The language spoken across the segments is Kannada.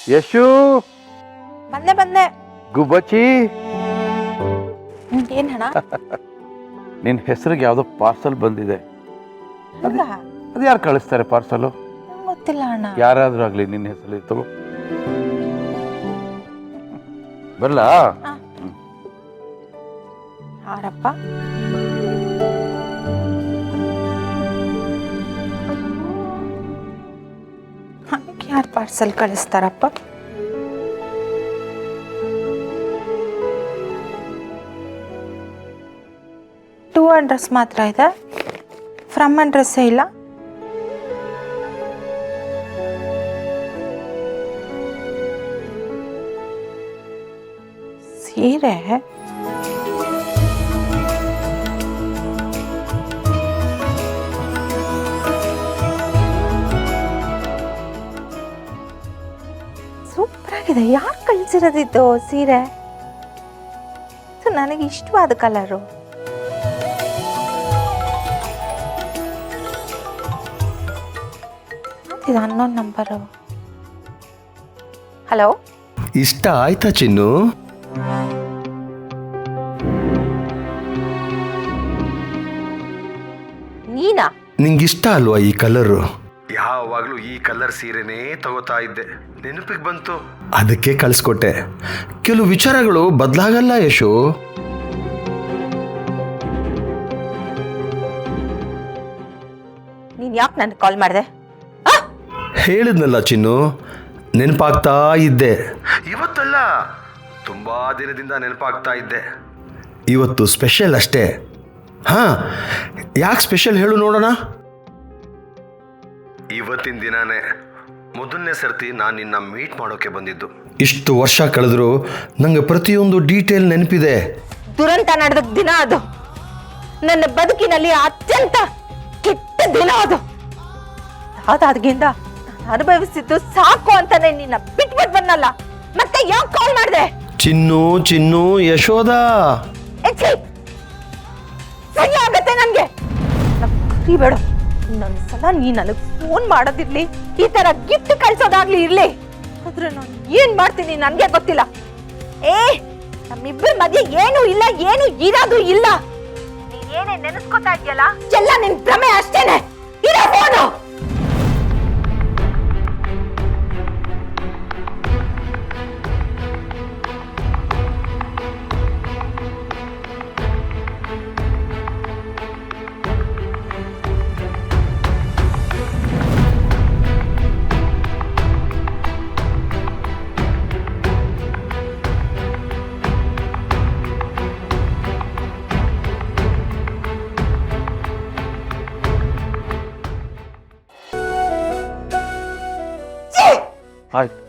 ಯಶು ಬಂದೆ ಗುಬ್ಬಚ್ಚಿ ಏನ್ ಹಣ ನಿನ್ನ ಹೆಸರಿಗೆ ಯಾವುದೋ ಪಾರ್ಸಲ್ ಬಂದಿದೆ. ಹೌದಾ? ಅದು ಯಾರು ಕಳಿಸ್ತಾರೆ ಪಾರ್ಸಲು? ನಂಗ್ ಗೊತ್ತಿಲ್ಲ ಅಣ್ಣ. ಯಾರಾದ್ರೂ ಆಗ್ಲಿ ನಿನ್ನ ಹೆಸರಲ್ಲಿ ತಗೋ ಬರಲ್ಲ. ಯಾರಪ್ಪ? ಯಾರು ಪಾರ್ಸಲ್ ಕಳಿಸ್ತಾರಪ್ಪ? ಟೂ ಅಡ್ರೆಸ್ ಮಾತ್ರ ಇದೆ, ಫ್ರಮ್ ಅಡ್ರೆಸ್ಸೇ ಇಲ್ಲ. ಸೀರೆ ಸೂಪರ್ ಆಗಿದೆ. ಯಾರು ಕಳಿಸಿರೋದಿತ್ತು ಸೀರೆ? ನನಗೆ ಇಷ್ಟವಾದ ಕಲರು. ಇದು ಅನ್ನೋನ್ ನಂಬರು. ಹಲೋ, ಇಷ್ಟ ಆಯ್ತಾ ಚಿನ್ನು? ನೀನಾ? ನಿಂಗಿಷ್ಟ ಅಲ್ವಾ ಈ ಕಲರು? ಯಾವಾಗ್ಲೂ ಈ ಕಲರ್ ಸೀರೆನೇ ತಗೋತಾ ಇದ್ದೆ, ನೆನಪಿಗೆ ಬಂತು ಅದಕ್ಕೆ ಕಳಿಸ್ಕೊಟ್ಟೆ. ಕೆಲವು ವಿಚಾರಗಳು ಬದಲಾಗಲ್ಲ ಯಶು. ನೀನ್ ಯಾಕೆ ನನಗೆ ಕಾಲ್ ಮಾಡಿದೆ? ಹೇಳಿದ್ನಲ್ಲ ಚಿನ್ನು, ನೆನಪಾಗ್ತಾ ಇದ್ದೆ. ಇವತ್ತಲ್ಲ, ತುಂಬಾ ದಿನದಿಂದ ನೆನಪಾಗ್ತಾ ಇದ್ದೆ. ಇವತ್ತು ಸ್ಪೆಷಲ್ ಅಷ್ಟೇ. ಹಾ, ಯಾಕೆ ಸ್ಪೆಷಲ್ ಹೇಳು ನೋಡೋಣ. ಇವತ್ತಿನ ದಿನಾನೇ ಮೊದಲನೇ ಸರ್ತಿ ನಾನು ನಿನ್ನ ಮೀಟ್ ಮಾಡೋಕೆ ಬಂದಿದ್ದು. ಇಷ್ಟು ವರ್ಷ ಕಳೆದ್ರು ನಂಗೆ ಪ್ರತಿಯೊಂದು ಡೀಟೇಲ್ ನೆನಪಿದೆ. ದುರಂತ ನಡೆದ ದಿನ ಅದು. ನನ್ನ ಬದುಕಿನಲ್ಲಿ ಅತ್ಯಂತ ಕೆಟ್ಟ ದಿನ ಅದು. ಅದಾದ್ಗಿಂದ ಅನುಭವಿಸಿದ್ದು ಸಾಕು ಅಂತಾನೆ ನಿನ್ನ ಬಿಟ್ಬಿಟ್ಟು ಬಂದಲ್ಲ. ಮತ್ತೆ ಯಾಕೆ ಕಾಲ್ ಮಾಡಿದೆ? ಚಿನ್ನು ಚಿನ್ನು ಯಶೋದ, ಸರಿ ಆಗತ್ತೆ ನನ್ಗೆ. ಬೇಡ, ಇನ್ನೊಂದ್ಸಲ ನೀ ನನಗ್ ಫೋನ್ ಮಾಡೋದಿರ್ಲಿ, ಈ ತರ ಗಿಫ್ಟ್ ಕಳ್ಸೋದಾಗ್ಲಿ ಇರ್ಲಿ, ಆದ್ರೆ ನಾನು ಏನ್ ಮಾಡ್ತೀನಿ ನನ್ಗೆ ಗೊತ್ತಿಲ್ಲ. ನಮ್ಮಿಬ್ಬರ ಮಧ್ಯೆ ಏನು ಇಲ್ಲ, ಏನು ಇರೋದು ಇಲ್ಲ. ನೀನ್ ಏನೇ ನೆನೆಸ್ಕೊತಾ ಇದೆಯಲ್ಲ ಎಲ್ಲ ನಿನ್ ಭ್ರಮೆ ಅಷ್ಟೇನೆ. ಇರೋ ಫೋನು. ಆಯ್ತು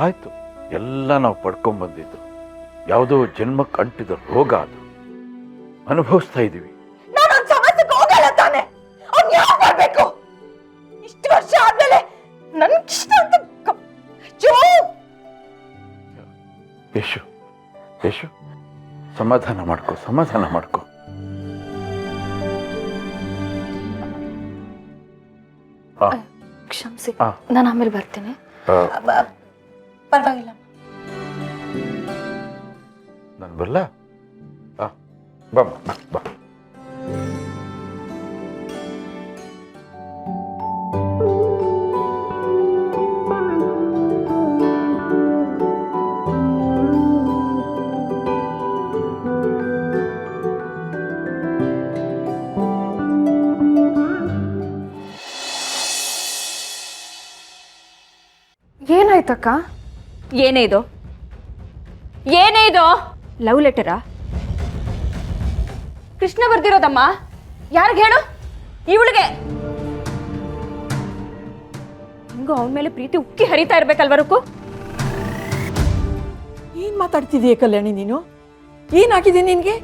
ಆಯ್ತು, ಎಲ್ಲ ನಾವು ಪಡ್ಕೊಂಡ್ಬಂದಿದ್ದು ಯಾವುದೋ ಜನ್ಮಕ್ಕೆ ಅಂಟಿದ ರೋಗ. ಅದು ಅನುಭವಿಸ್ತಾ ಇದ್ದೀವಿ. ನಾನೊಂದು ಸಮಸ್ಯೆಗೆ ಹೋಗಲ್ಲ ತಾನೆ. ಅವ್ನು ಯಾಕೆ ಬರ್ಬೇಕು? ಇಷ್ಟು ವರ್ಷ ಆದ್ಮೇಲೆ ನನ್ಗಿಷ್ಟ ಅಂತ ಯಶು ಯಶು, ಸಮಾಧಾನ ಮಾಡ್ಕೊ, ಸಮಾಧಾನ ಮಾಡ್ಕೊ. ಕ್ಷಮಿಸಿ, ನಾನು ಆಮೇಲೆ ಬರ್ತೀನಿ. ಪರವಾಗಿಲ್ಲ, ನಾನು ಬರಲ್ಲ. ಬಾ ಬಾ. ಏನಾಯ್ತಕ್ಕ? ಏನೇ ಇದು? ಏನೇ ಇದು? ಲವ್ ಲೆಟರಾ? ಕೃಷ್ಣ ಬರ್ದಿರೋದಮ್ಮ. ಯಾರಿಗೆ ಹೇಳು? ಇವಳಿಗೆ. ಹಿಂಗೋ ಅವನ ಮೇಲೆ ಪ್ರೀತಿ ಉಕ್ಕಿ ಹರಿತಾ ಇರ್ಬೇಕಲ್ವ ರುಕ್ಕು? ಏನ್ ಮಾತಾಡ್ತಿದೀಯ ಕಲ್ಯಾಣಿ ನೀನು? ಏನಾಗಿದೆ ನಿನ್ಗೆ?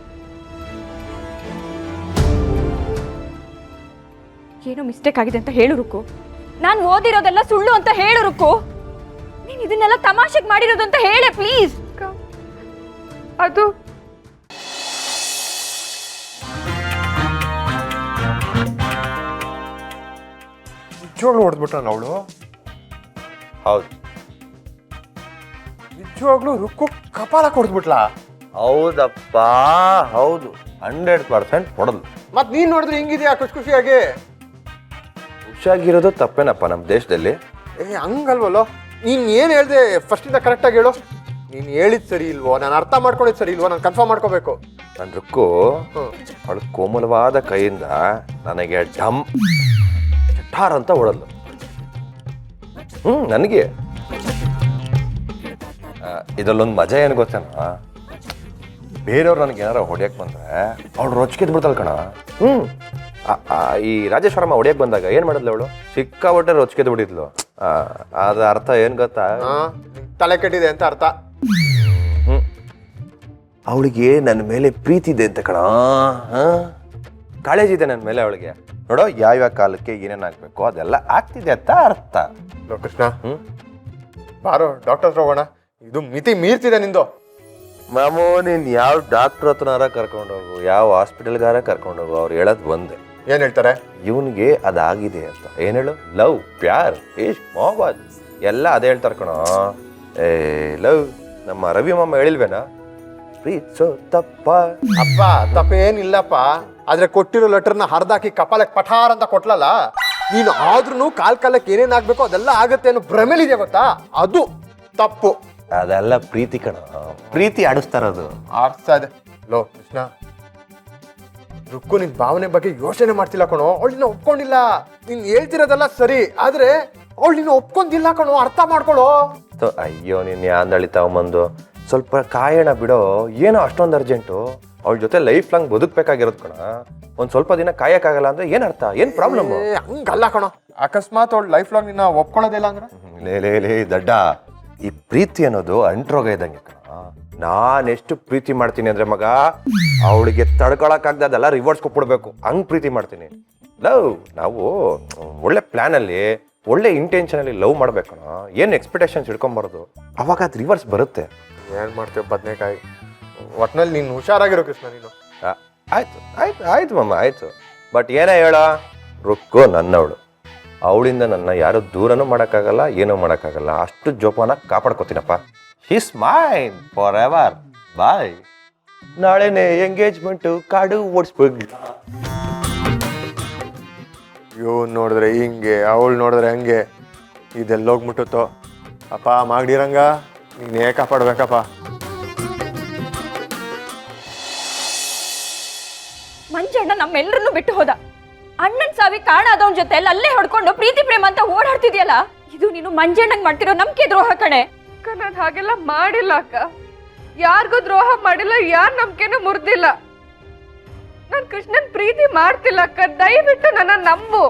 ಏನೋ ಮಿಸ್ಟೇಕ್ ಆಗಿದೆ ಅಂತ ಹೇಳು ರುಕ್ಕು. ನಾನು ಓದಿರೋದೆಲ್ಲ ಸುಳ್ಳು ಅಂತ ಹೇಳು ರುಕ್ಕು. ನೀನ್ ಇದನ್ನೆಲ್ಲ ತಮಾಷೆಗೆ ಮಾಡಿರೋದು ಅಂತ ಹೇಳೆ ಪ್ಲೀಸ್. ಅದು ನಿಜವಾಗ್ಲೂ ಹೊಡೆದ್ಬಿಟ್ಟ ಅವಳು? ಹೌದು, ನಿಜವಾಗ್ಲೂ ರುಕ್ಕು ಕಪಾಲ ಕೊಡ್ಬಿಟ್ಲಾ? ಹೌದಪ್ಪ, ಹೌದು, 100% ಹೊಡೆದ್ಲು. ಮತ್ ನೀನ್ ನೋಡಿದ್ರೆ ಹಿಂಗಿದ್ಯಾ ಖುಷಿಯಾಗಿ? ಹುಷಾಗಿರೋದು ತಪ್ಪೇನಪ್ಪ ನಮ್ಮ ದೇಶದಲ್ಲಿ. ಹಂಗಲ್ವಲ್ಲೋ. ನೀನ್ ಏನ್ ಹೇಳ್ದೆ ಫಸ್ಟ್ ಇಂದ ಕರೆಕ್ಟ್ ಆಗಿ ಹೇಳು. ನೀನ್ ಹೇಳಿದ್ ಸರಿ ಇಲ್ವೋ, ನಾನು ಅರ್ಥ ಮಾಡ್ಕೊಂಡಿದ್ ಸರಿ ಇಲ್ವೋ, ನಾನು ಕನ್ಫರ್ಮ್ ಮಾಡ್ಕೋಬೇಕು. ನನ್ನ ರುಕ್ಕು ಅವಳು ಕೋಮಲವಾದ ಕೈಯಿಂದ ನನಗೆ ಡಮ್ ಠಾರ್ ಅಂತ ಹೊಡೆದ್ಲು. ನನಗೆ ಇದರಲ್ಲೊಂದು ಮಜಾ ಏನು ಗೊತ್ತೇನ, ಬೇರೆಯವ್ರು ನನಗೆ ಏನಾರ ಹೊಡ್ಯಕ್ಕೆ ಬಂದ್ರೆ ಅವಳು ರೊಚ್ಕಿದ್ ಬಿಡ್ತಾಳೆ ಕಣ. ಈ ರಾಜೇಶ್ವರಮ್ಮ ಹೊಡ್ಯಕ್ಕೆ ಬಂದಾಗ ಏನು ಮಾಡಿದ್ಲು ಅವಳು? ಸಿಕ್ಕಾಬಟ್ಟೆ ರೊಚ್ಕಿದ್ ಬಿಡಿದ್ಲು. ಅದ ಅರ್ಥ ಏನು ಗೊತ್ತಾ? ತಲೆ ಕೆಟ್ಟಿದೆ ಅಂತ ಅರ್ಥ. ಅವಳಿಗೆ ನನ್ನ ಮೇಲೆ ಪ್ರೀತಿ ಇದೆ ಅಂತ ಕಣ, ಕಾಳಜಿ ಇದೆ ನನ್ನ ಮೇಲೆ ಅವಳಿಗೆ. ನೋಡೋ, ಯಾವ್ಯಾವ ಕಾಲಕ್ಕೆ ಏನೇನು ಆಗ್ಬೇಕು ಅದೆಲ್ಲ ಆಗ್ತಿದೆ ಅಂತ ಅರ್ಥ. ಕೃಷ್ಣ, ಬಾರೋ ಡಾಕ್ಟರ್ ಹತ್ರ ಹೋಗೋಣ. ಇದು ಮಿತಿ ಮೀರ್ತಿದೆ ನಿಂದು. ಮಾಮೂ, ನೀನ್ ಯಾವ ಡಾಕ್ಟರ್ ಹತ್ರನಾರ ಕರ್ಕೊಂಡೋಗು, ಯಾವ ಹಾಸ್ಪಿಟಲ್ಗಾರ ಕರ್ಕೊಂಡೋಗು, ಅವ್ರು ಹೇಳೋದು ಒಂದೇ. ಏನ್ ಹೇಳ್ತಾರೆ? ಇವನಿಗೆ ಅದಾಗಿದೆ ಅಂತ. ಏನ್ ಹೇಳು? ಲವ್, ಪ್ಯಾರ್, ಇಶ್, ಮೊಹಬ್ಬತ್ ಎಲ್ಲ ಅದೇ ಹೇಳ್ತಾರೆ ಕಣ. ಲವ್ ನಮ್ಮ ರವಿ ಮಾಮ ಹೇಳಿಲ್ವೇನಾ? ಪ್ರೀತ್ಸೋ ತಪ್ಪ ಅಪ್ಪ, ತಪ್ಪೇನಿಲ್ಲಪ್ಪ. ಆದ್ರೆ ಕೊಟ್ಟಿರೋ ಲೆಟರ್ನ ಹರಿದಾಕಿ ಕಪಾಲಕ್ಕೆ ಪಠಾರ್ ಅಂತ ಕೊಟ್ಲಲ್ಲ, ನೀನು ಆದ್ರೂ ಕಾಲಕ್ಕೆ ಏನೇನ್ ಆಗ್ಬೇಕು ಅದೆಲ್ಲ ಆಗತ್ತೆ ಅನ್ನೋ ಭ್ರಮೆಲಿದೆ ಗೊತ್ತಾ, ಅದು ತಪ್ಪು. ಅದೆಲ್ಲ ಪ್ರೀತಿ ಕಣ, ಪ್ರೀತಿ ಆಡಿಸ್ತಾರದು. ಆಡ್ಸ್ತಾ ಇದೆ. ಲೋ ಕೃಷ್ಣ, ರುಕ್ಕು ನಿನ್ ಭಾವನೆ ಬಗ್ಗೆ ಯೋಚನೆ ಮಾಡ್ತಿಲ್ಲ ಕಣೋ. ಅವಳು ನಿನ್ನ ಒಪ್ಕೊಂಡಿಲ್ಲ. ನೀನ್ ಹೇಳ್ತಿರೋದೆಲ್ಲ ಸರಿ, ಆದ್ರೆ ಅವಳು ನಿನ್ನ ಒಪ್ಕೊಂದಿಲ್ಲ ಕಣೋ. ಅರ್ಥ ಮಾಡ್ಕೊಳ್ಳೋ. ಅಯ್ಯೋ, ನೀನ್ ಯಾಂದಳಿ ತಗೊಂಬಂದು ಸ್ವಲ್ಪ ಕಾಯಣ ಬಿಡೋ. ಏನೋ ಅಷ್ಟೊಂದು ಅರ್ಜೆಂಟು? ಅವಳ ಜೊತೆ ಲೈಫ್ ಲಾಂಗ್ ಬದುಕ್ಬೇಕಾಗಿರೋದು ಕಣ. ಒಂದ್ ಸ್ವಲ್ಪ ದಿನ ಕಾಯಕ್ಕಾಗಲ್ಲ ಅಂದ್ರೆ ಏನ್ ಅರ್ಥ? ಏನ್ ಪ್ರಾಬ್ಲಮ್? ಹಂಗಲ್ಲ ಕಣೋ. ಅಕಸ್ಮಾತ್ ಅವಳು ಲೈಫ್ ಲಾಂಗ್ ನಿನ್ನ ಒಪ್ಕೊಳ್ಳೋದಿಲ್ಲ ಅಂದ್ರೆ? ಲೇ ದಡ್ಡ, ಈ ಪ್ರೀತಿ ಅನ್ನೋದು ಅಂಟ್ರೋಗ ಇದ್ದಂಗೆ ಕಣ. ನಾನೆಷ್ಟು ಪ್ರೀತಿ ಮಾಡ್ತೀನಿ ಅಂದ್ರೆ ಮಗ, ಅವಳಿಗೆ ತಡ್ಕೊಳಕ್ಕಾಗ್ದ ಅದೆಲ್ಲ ರಿವರ್ಸ್ ಕೊಟ್ಬಿಡ್ಬೇಕು, ಹಂಗ್ ಪ್ರೀತಿ ಮಾಡ್ತೀನಿ. ಲವ್ ನಾವು ಒಳ್ಳೆ ಪ್ಲಾನ್ ಅಲ್ಲಿ, ಒಳ್ಳೆ ಇಂಟೆನ್ಷನ್ ಅಲ್ಲಿ ಲವ್ ಮಾಡ್ಬೇಕಣ. ಏನು ಎಕ್ಸ್ಪೆಕ್ಟೇಷನ್ಸ್ ಇಟ್ಕೊಂಬಾರ್ದು, ಅವಾಗ ಅದು ರಿವರ್ಸ್ ಬರುತ್ತೆ. ಏನ್ ಮಾಡ್ತೇವೆ ಬದನೆಕಾಯಿ. ಒಟ್ನಲ್ಲಿ ನೀನು ಹುಷಾರಾಗಿರೋ ಕೃಷ್ಣ ನೀನು. ಆಯ್ತು ಆಯ್ತು ಆಯ್ತು ಮಮ್ಮ, ಆಯ್ತು. ಬಟ್ ಏನೇ ಹೇಳ, ರುಕ್ಕು ನನ್ನವಳು. ಅವಳಿಂದ ನನ್ನ ಯಾರು ದೂರನೂ ಮಾಡೋಕ್ಕಾಗಲ್ಲ, ಏನೂ ಮಾಡೋಕ್ಕಾಗಲ್ಲ. ಅಷ್ಟು ಜೋಪಾನ ಕಾಪಾಡ್ಕೋತೀನಪ್ಪ. She's mine forever. Bye. ನಾಳೆನೇ ಎಂಗೇಜ್ಮೆಂಟು, ಕಾಡು ಓಡಿಸ್ಬೇಕು. ಇವ್ನು ನೋಡಿದ್ರೆ ಹಿಂಗೆ, ಅವಳು ನೋಡಿದ್ರೆ ಹಂಗೆ, ಇದೆಲ್ಲೋಗ್ಬಿಟ್ಟುತ್ತೋ. ಅಪ್ಪ ಮಾಡಿರಂಗ ನೀನೇ ಕಾಪಾಡ್ಬೇಕಪ್ಪ. ಮಂಜಣ್ಣ ನಮ್ಮೆಲ್ಲರನ್ನು ಬಿಟ್ಟು ಹೋದ. ಅಣ್ಣನ್ ಸಾವಿ ಕಾರಣ ಆದವನ್ ಜೊತೆ ಅಲ್ಲೇ ಹೊಡ್ಕೊಂಡು ಪ್ರೀತಿ ಪ್ರೇಮ ಅಂತ ಓಡಾಡ್ತಿದ್ಯಲ್ಲ, ಇದು ನೀನು ಮಂಜಣ್ಣಂಗ್ ಮಾಡ್ತಿರೋ ನಂಬಿಕೆ ದ್ರೋಹ ಕಣೆ. ಅಕ್ಕ, ನಾನು ಹಾಗೆಲ್ಲ ಮಾಡಿಲ್ಲ ಅಕ್ಕ. ಯಾರಿಗೂ ದ್ರೋಹ ಮಾಡಿಲ್ಲ, ಯಾರ ನಂಬಿಕೆನೂ ಮುರಿದಿಲ್ಲ. ನಾನು ಕೃಷ್ಣನ್ ಪ್ರೀತಿ ಮಾಡ್ತಿಲ್ಲ ಅಕ್ಕ. ದಯವಿಟ್ಟು ನನ್ನ ನಂಬು.